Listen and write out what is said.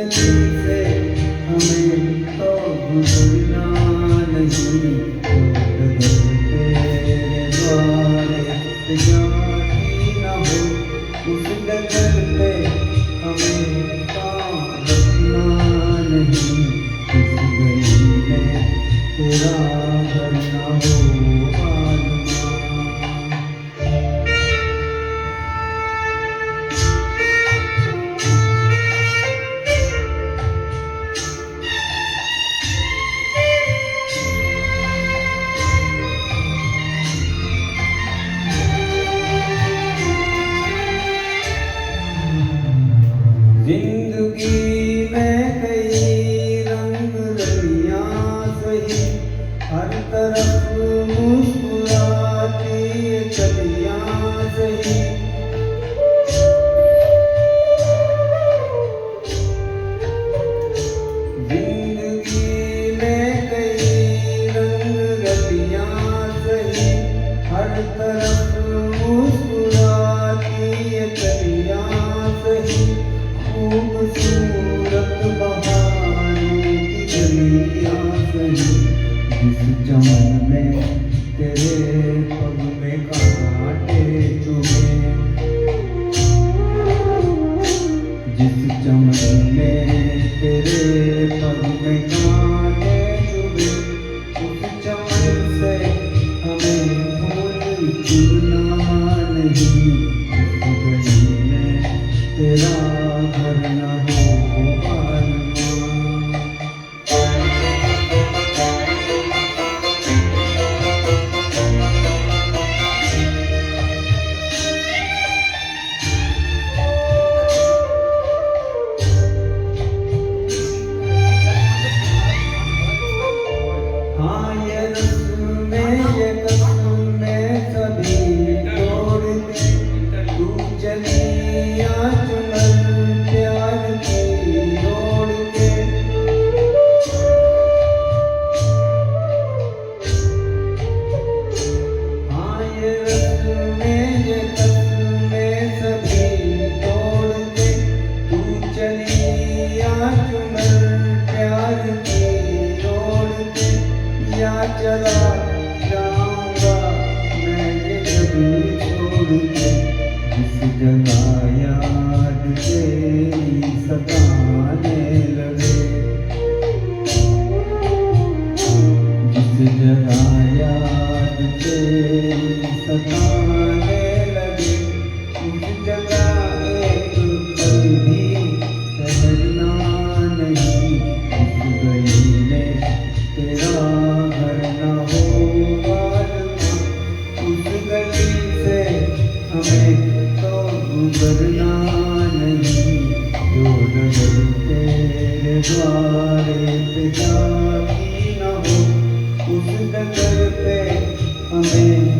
गली से हमें तो गुजरना नहीं, जो तेरे द्वारे पे जाती न हो, उस डगर पे हमें पाँव रखना नहीं। इस गली में तेरा घर न हो आलमा। जिंदगी में कई रंग रलियां सही, हर तरफ मुस्कुराती कलियां सही। जिंदगी में कई रंग रलियां सही, हर तरफ मुस्कुराती कलियां सही। खूबसूरत बहारों की गलियां सही, जिस चमन में तेरे पग में कांटे चुभे, जिस चमन में तेरे पग में कांटे चुभे, उस चमन से हमें फूल चुनना नहीं। इस गली में तेरा घर न हो आलमा। हाँ ये रस्म में ये कसम में सभी तोड़ दे, तू चली आ चुनर प्यार की रोड के। हाँ ये रस्म में ये कसम में सभी तोड़ दे, तू चली आ चुनर प्यार की रोड के। या चला जाऊंगा मैं ये जगह छोड़ के, जिस जगह याद तेरी सताने लगे, जिस जगह याद तेरी सताने लगे, उस जगह एक पल भी ठहरना नहीं। इस गली में तेरा घर न हो आलमा, उस गली से हमें तो गुजरना नहीं, जो डगर तेरे द्वारे पे जाती न हो, उस डगर पे हमें